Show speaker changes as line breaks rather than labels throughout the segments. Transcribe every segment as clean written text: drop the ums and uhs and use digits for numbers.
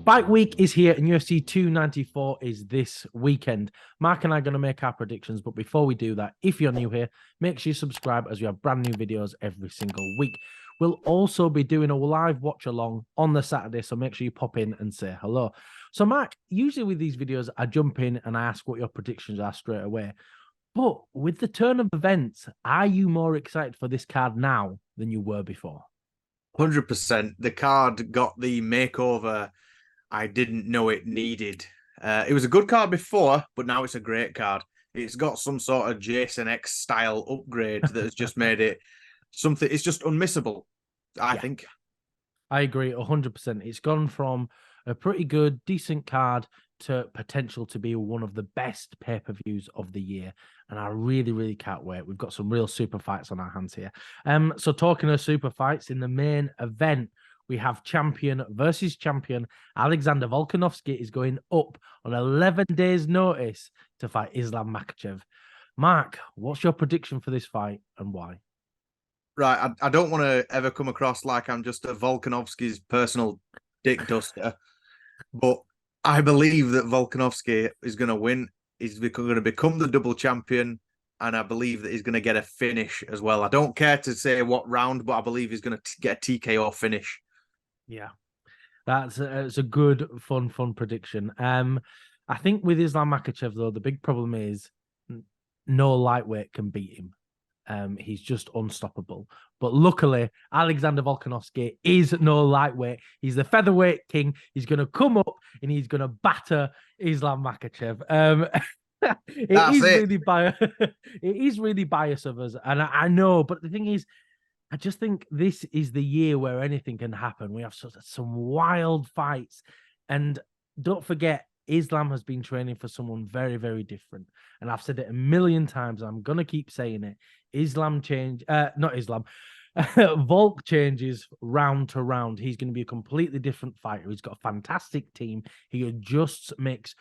Fight week is here and UFC 294 is this weekend. Mark and I are going to make our predictions, but before we do that, if you're new here, make sure you subscribe as we have brand new videos every single week. We'll also be doing a live watch along on the Saturday, so make sure you pop in and say hello. So Mark, usually with these videos, I jump in and I ask what your predictions are straight away. But with the turn of events, are you more excited for this card now than you were before?
100%. The card got the makeover I didn't know it needed. It was a good card before, but now it's a great card. It's got some sort of Jason X style upgrade that has just made it something. It's just unmissable, I think.
I agree 100%. It's gone from a pretty good, decent card to potential to be one of the best pay-per-views of the year. And I really, really can't wait. We've got some real super fights on our hands here. So talking of super fights, in the main event, we have champion versus champion. Alexander Volkanovski is going up on 11 days' notice to fight Islam Makhachev. Mark, what's your prediction for this fight and why?
Right, I don't want to ever come across like I'm just a Volkanovski's personal dick duster, but I believe that Volkanovski is going to win. He's going to become the double champion, and I believe that he's going to get a finish as well. I don't care to say what round, but I believe he's going to get a TKO finish.
Yeah, it's a good, fun prediction. I think with Islam Makhachev, though, the big problem is no lightweight can beat him. He's just unstoppable. But luckily, Alexander Volkanovski is no lightweight. He's the featherweight king. He's going to come up and he's going to batter Islam Makhachev. It is really biased of us, and I know. But the thing is, I just think this is the year where anything can happen. We have some wild fights. And don't forget, Islam has been training for someone very, very different. And I've said it a million times. I'm going to keep saying it. Volk changes round to round. He's going to be a completely different fighter. He's got a fantastic team. He makes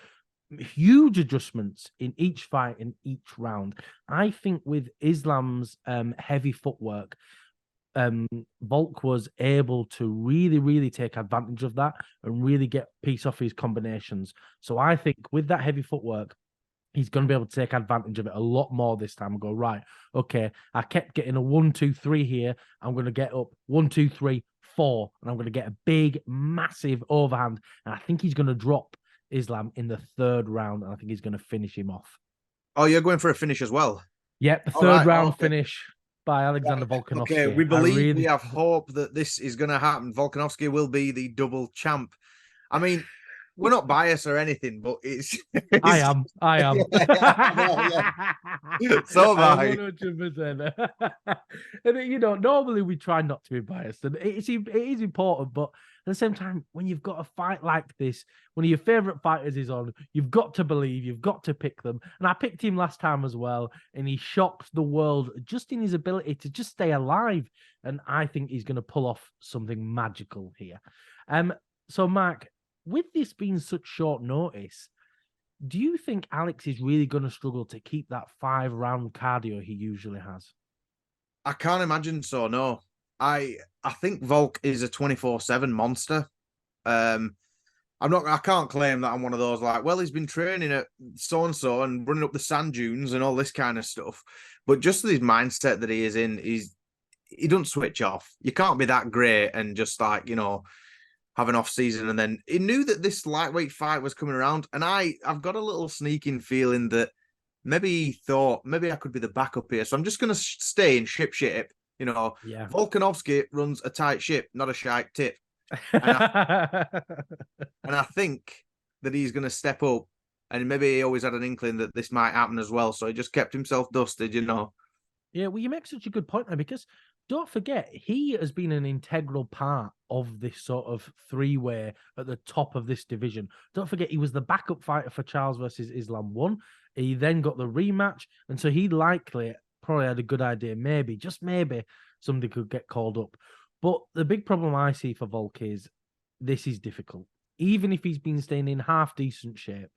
huge adjustments in each fight, in each round. I think with Islam's heavy footwork, Volk was able to really, really take advantage of that and really get piece off his combinations. So I think with that heavy footwork, he's going to be able to take advantage of it a lot more this time and go, right, okay, I kept getting a 1-2-3 here. I'm going to get up 1-2-3-4, and I'm going to get a big, massive overhand. And I think he's going to drop Islam in the third round, and I think he's going to finish him off.
Oh, you're going for a finish as well?
Yep, the third round finish by Alexander Volkanovski.
Okay, we have hope that this is going to happen. Volkanovski will be the double champ. I mean, we're not biased or anything, but
I am.
So am I.
100%. And normally we try not to be biased, and it is important, but at the same time, when you've got a fight like this, one of your favorite fighters is on, you've got to believe, you've got to pick them. And I picked him last time as well, and he shocked the world just in his ability to just stay alive. And I think he's going to pull off something magical here. So Mark, with this being such short notice, do you think Alex is really going to struggle to keep that 5-round cardio he usually has?
I can't imagine so, no. I think Volk is a 24/7 monster. I can't claim that I'm one of those like, well, he's been training at so-and-so and running up the sand dunes and all this kind of stuff. But just his mindset that he is in, he doesn't switch off. You can't be that great and just like, have an off season. And then he knew that this lightweight fight was coming around. And I've got a little sneaking feeling that maybe he thought, maybe I could be the backup here. So I'm just going to stay in ship shape. Volkanovski runs a tight ship, not a shite tip. And I think that he's going to step up. And maybe he always had an inkling that this might happen as well. So he just kept himself dusted,
Yeah, well, you make such a good point there, because don't forget, he has been an integral part of this sort of three-way at the top of this division. Don't forget, he was the backup fighter for Charles versus Islam 1. He then got the rematch, and so he likely probably had a good idea. Maybe, just maybe, somebody could get called up. But the big problem I see for Volk is this is difficult. Even if he's been staying in half-decent shape,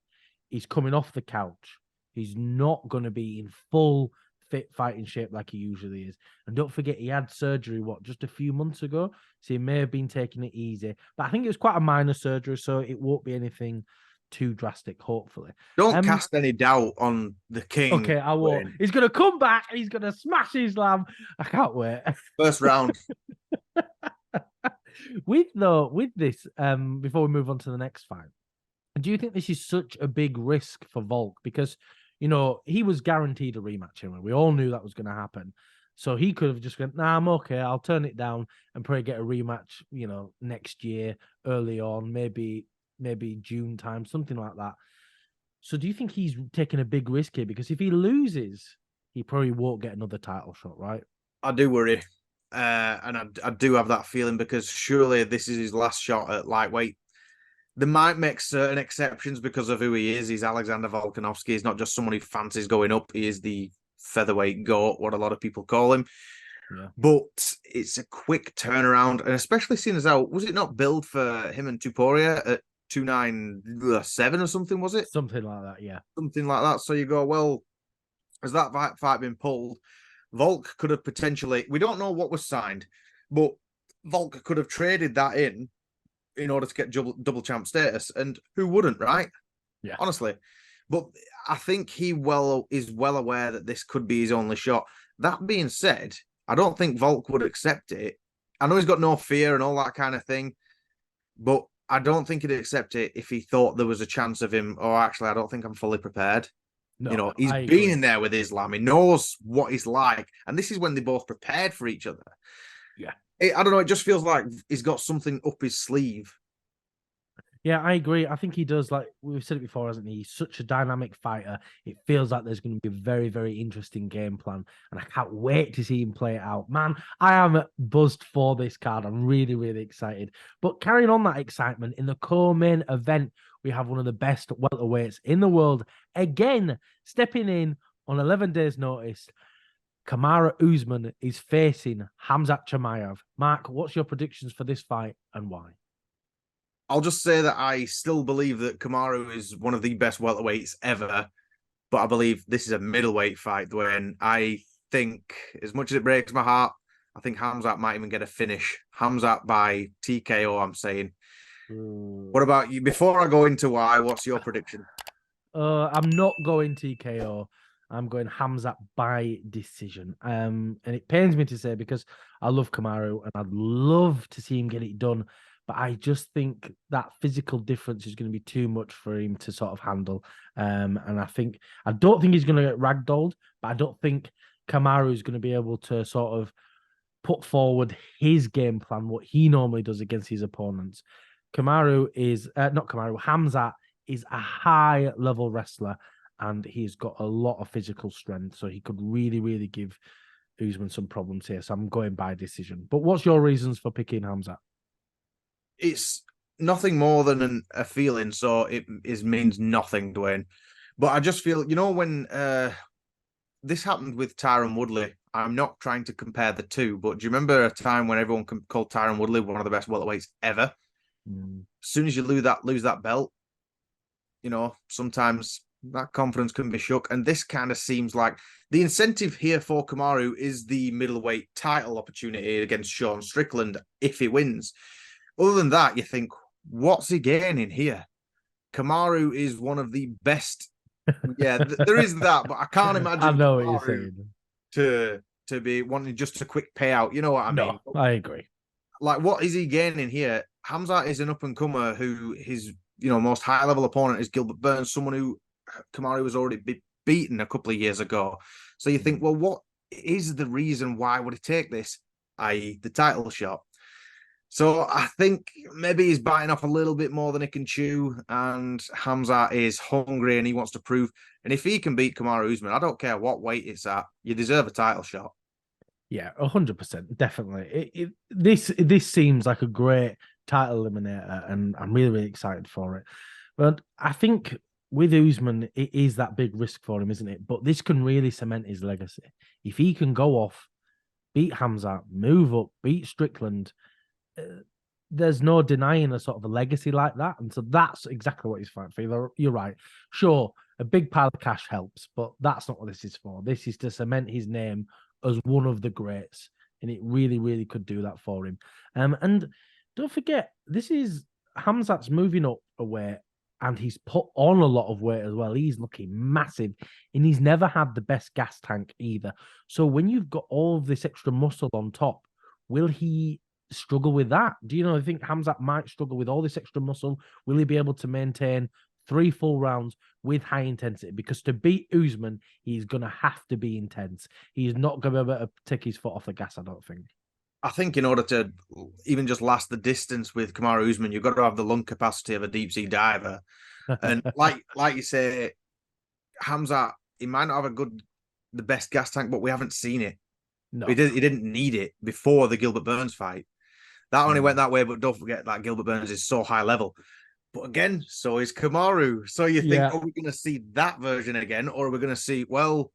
he's coming off the couch. He's not going to be in full fit fighting shape like he usually is. And don't forget, he had surgery, just a few months ago? So he may have been taking it easy. But I think it was quite a minor surgery, so it won't be anything too drastic, hopefully.
Don't cast any doubt on the king.
Okay, I won't. He's going to come back and he's going to smash Islam. I can't wait.
First round.
With this, before we move on to the next fight, do you think this is such a big risk for Volk? Because, he was guaranteed a rematch anyway. We all knew that was going to happen. So he could have just gone, nah, I'm okay. I'll turn it down and probably get a rematch, next year, early on, maybe June time, something like that. So do you think he's taking a big risk here? Because if he loses, he probably won't get another title shot, right?
I do worry. And I do have that feeling because surely this is his last shot at lightweight. They might make certain exceptions because of who he is. He's Alexander Volkanovski. He's not just someone who fancies going up. He is the featherweight GOAT, what a lot of people call him.
Yeah.
But it's a quick turnaround, and especially seeing as how, was it not billed for him and Tuporia at 297 or something, was it?
Something like that, yeah.
Something like that. So you go, well, has that fight been pulled? Volk could have potentially, we don't know what was signed, but Volk could have traded that in order to get double champ status. And who wouldn't, right?
Yeah.
Honestly. But I think he is well aware that this could be his only shot. That being said, I don't think Volk would accept it. I know he's got no fear and all that kind of thing, but I don't think he'd accept it if he thought there was a chance of him, oh, actually, I don't think I'm fully prepared.
No,
he's been in there with Islam. He knows what he's like. And this is when they both prepared for each other.
Yeah.
I don't know. It just feels like he's got something up his sleeve.
Yeah, I agree. I think he does. Like we've said it before, hasn't he? He's such a dynamic fighter. It feels like there's going to be a very, very interesting game plan. And I can't wait to see him play it out. Man, I am buzzed for this card. I'm really, really excited. But carrying on that excitement, in the co-main event, we have one of the best welterweights in the world. Again, stepping in on 11 days' notice, Kamaru Usman is facing Khamzat Chimaev. Mark, what's your predictions for this fight and why?
I'll just say that I still believe that Kamaru is one of the best welterweights ever, but I believe this is a middleweight fight, Dwain. I think, as much as it breaks my heart, I think Khamzat might even get a finish. Khamzat by TKO, I'm saying. What about you? Before I go into why, what's your prediction?
I'm not going TKO. I'm going Khamzat by decision. And it pains me to say because I love Kamaru and I'd love to see him get it done. But I just think that physical difference is going to be too much for him to sort of handle. And I don't think he's going to get ragdolled, but I don't think Kamaru is going to be able to sort of put forward his game plan, what he normally does against his opponents. Khamzat is a high level wrestler and he's got a lot of physical strength. So he could really, really give Usman some problems here. So I'm going by decision. But what's your reasons for picking Khamzat?
It's nothing more than a feeling, so it means nothing, Dwain. But I just feel, when this happened with Tyron Woodley, I'm not trying to compare the two, but do you remember a time when everyone called Tyron Woodley one of the best welterweights ever? As soon as you lose that belt, sometimes that confidence can be shook. And this kind of seems like the incentive here for Kamaru is the middleweight title opportunity against Sean Strickland if he wins. Other than that, you think, what's he gaining here? Kamaru is one of the best. Yeah, there is that, but I can't imagine.
I know
Kamaru
what you're saying.
To be wanting just a quick payout. You know what I mean?
I agree.
Like, what is he gaining here? Khamzat is an up-and-comer who his most high-level opponent is Gilbert Burns, someone who Kamaru was already beaten a couple of years ago. So you think, well, what is the reason why would he take this, i.e. the title shot? So I think maybe he's biting off a little bit more than he can chew, and Khamzat is hungry and he wants to prove. And if he can beat Kamaru Usman, I don't care what weight it's at, you deserve a title shot.
Yeah, 100%, definitely. This seems like a great title eliminator, and I'm really, really excited for it. But I think with Usman, it is that big risk for him, isn't it? But this can really cement his legacy. If he can go off, beat Khamzat, move up, beat Strickland, there's no denying a sort of a legacy like that. And so that's exactly what he's fighting for. You're right. Sure, a big pile of cash helps, but that's not what this is for. This is to cement his name as one of the greats, and it really, really could do that for him. And don't forget, this is Khamzat's moving up a weight, and he's put on a lot of weight as well. He's looking massive, and he's never had the best gas tank either. So when you've got all of this extra muscle on top, will he struggle with that? Do you know, I think Khamzat might struggle with all this extra muscle. Will he be able to maintain 3 full rounds with high intensity? Because to beat Usman, he's going to have to be intense. He's not going to be able to take his foot off the gas, I don't think.
I think in order to even just last the distance with Kamaru Usman, you've got to have the lung capacity of a deep sea diver. And like you say, Khamzat, he might not have the best gas tank, but we haven't seen it.
No.
He didn't need it before the Gilbert Burns fight. That only went that way, but don't forget that Gilbert Burns is so high level. But again, so is Kamaru. So you think, are we going to see that version again? Or are we going to see, well,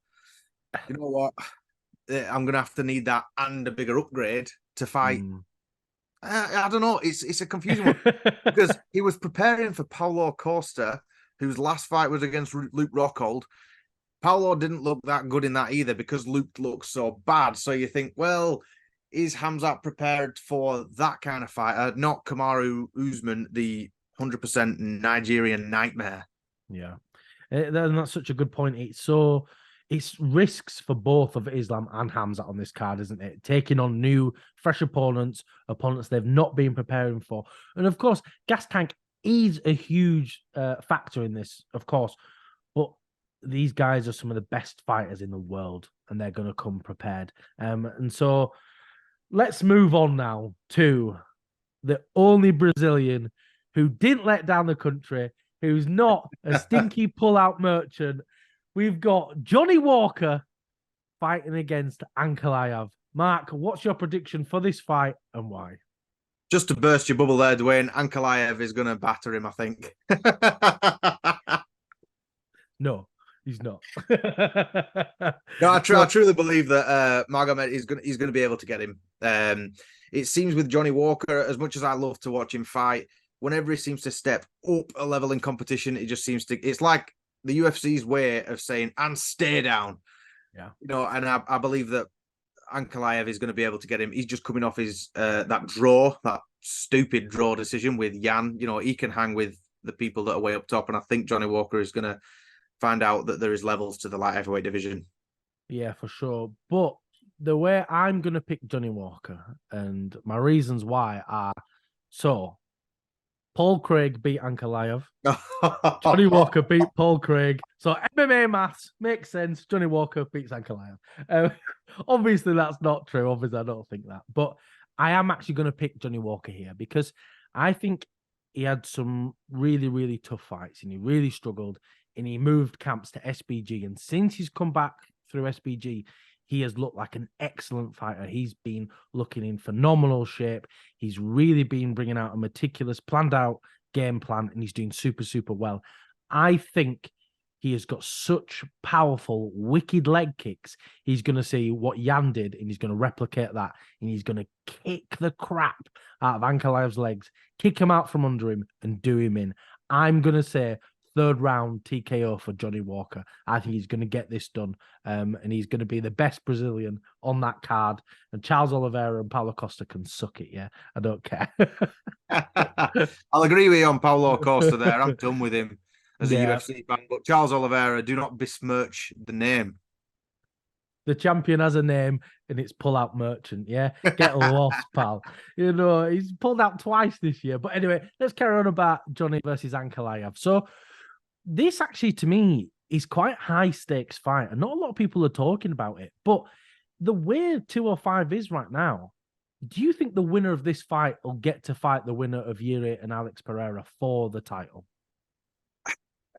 you know what? I'm going to have to need that and a bigger upgrade to fight. I don't know. It's a confusing one because he was preparing for Paulo Costa, whose last fight was against Luke Rockhold. Paulo didn't look that good in that either because Luke looked so bad. So you think, well, is Khamzat prepared for that kind of fighter? Not Kamaru Usman, the 100% Nigerian nightmare.
Yeah, and that's such a good point. It's risks for both of Islam and Khamzat on this card, isn't it? Taking on new, fresh opponents they've not been preparing for. And of course, gas tank is a huge factor in this, of course. But these guys are some of the best fighters in the world, and they're going to come prepared. And so let's move on now to the only Brazilian who didn't let down the country, who's not a stinky pull-out merchant. We've got Johnny Walker fighting against Ankalaev. Mark, what's your prediction for this fight and why?
Just to burst your bubble there, Dwain, Ankalaev is going to batter him, I think.
No, he's not.
No, I truly believe that Magomed is going to be able to get him. It seems with Johnny Walker, as much as I love to watch him fight, whenever he seems to step up a level in competition, it just seems to. It's like the UFC's way of saying, and stay down.
Yeah.
You know, and I believe that Ankalaev is going to be able to get him. He's just coming off his that stupid draw decision with Yan. You know, he can hang with the people that are way up top. And I think Johnny Walker is going to find out that there is levels to the light heavyweight division.
Yeah, for sure. But the way I'm going to pick Johnny Walker and my reasons why are, so Paul Craig beat Ankalaev. Johnny Walker beat Paul Craig. So MMA maths makes sense. Johnny Walker beats Ankalaev. Obviously, that's not true. Obviously, I don't think that. But I am actually going to pick Johnny Walker here because I think he had some really, really tough fights and he really struggled and he moved camps to SBG. And since he's come back through SBG, he has looked like an excellent fighter. He's been looking in phenomenal shape. He's really been bringing out a meticulous, planned out game plan, and he's doing super, super well. I think he has got such powerful, wicked leg kicks. He's going to see what Yan did, and he's going to replicate that, and he's going to kick the crap out of Ankalaev's legs, kick him out from under him, and do him in. I'm going to say third round TKO for Johnny Walker. I think he's going to get this done, and he's going to be the best Brazilian on that card. And Charles Oliveira and Paulo Costa can suck it, yeah? I don't care.
I'll agree with you on Paulo Costa there. I'm done with him as a UFC fan. But Charles Oliveira, do not besmirch the name.
The champion has a name, and it's pull-out merchant, yeah? Get lost, pal. You know, he's pulled out twice this year. But anyway, let's carry on about Johnny versus Ankalaev. So, this actually, to me, is quite high-stakes fight, and not a lot of people are talking about it. But the way 205 is right now, do you think the winner of this fight will get to fight the winner of Yuri and Alex Pereira for the title?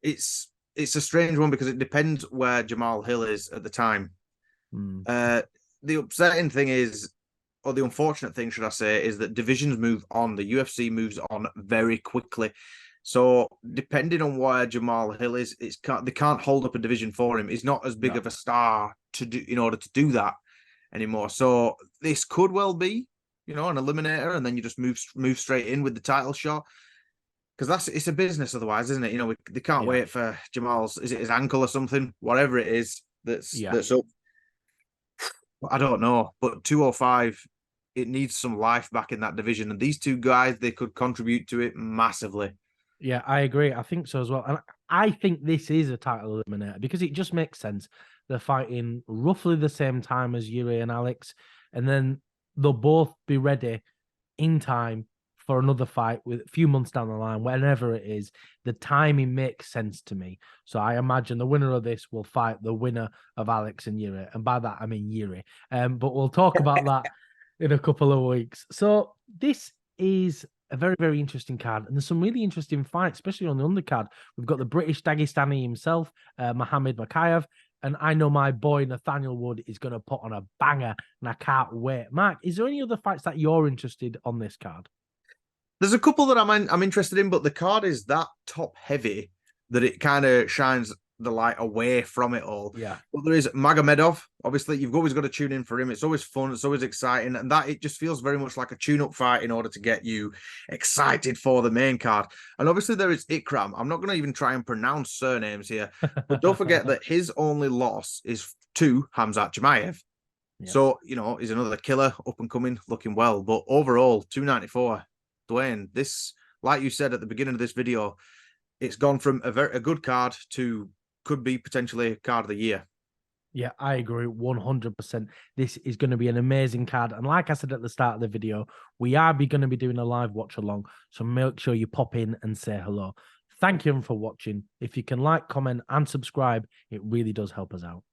It's a strange one because it depends where Jamal Hill is at the time. The upsetting thing is, or the unfortunate thing, should I say, is that divisions move on. The UFC moves on very quickly. So depending on where Jamal Hill is, they can't hold up a division for him. He's not as big of a star to do in order to do that anymore. So this could well be, an eliminator, and then you just move straight in with the title shot. because it's a business otherwise, isn't it? You know, they can't
Yeah.
wait for Jamal's, is it his ankle or something, whatever it is that's up. I don't know, but 205, it needs some life back in that division, and these two guys, they could contribute to it massively.
Yeah, I agree. I think so as well. And I think this is a title eliminator because it just makes sense. They're fighting roughly the same time as Yuri and Alex, and then they'll both be ready in time for another fight with a few months down the line, whenever it is. The timing makes sense to me. So I imagine the winner of this will fight the winner of Alex and Yuri. And by that, I mean Yuri. But we'll talk about that in a couple of weeks. So this is a very, very interesting card. And there's some really interesting fights, especially on the undercard. We've got the British Dagestani himself, Mohamed Mokaev. And I know my boy Nathaniel Wood is going to put on a banger, and I can't wait. Mark, is there any other fights that you're interested on this card?
There's a couple that I'm interested in, but the card is that top heavy that it kind of shines the light away from it all.
Yeah.
But there is Magomedov. Obviously, you've always got to tune in for him. It's always fun. It's always exciting. And that it just feels very much like a tune-up fight in order to get you excited for the main card. And obviously there is Ikram. I'm not going to even try and pronounce surnames here. But don't forget that his only loss is to Khamzat Chimaev. Yeah. So, you know, he's another killer, up and coming, looking well. But overall, 294. Dwain, this, like you said at the beginning of this video, it's gone from a good card to could be potentially card of the year.
Yeah, I agree 100%. This is going to be an amazing card. And like I said at the start of the video, we are going to be doing a live watch along. So make sure you pop in and say hello. Thank you for watching. If you can like, comment, and subscribe, it really does help us out.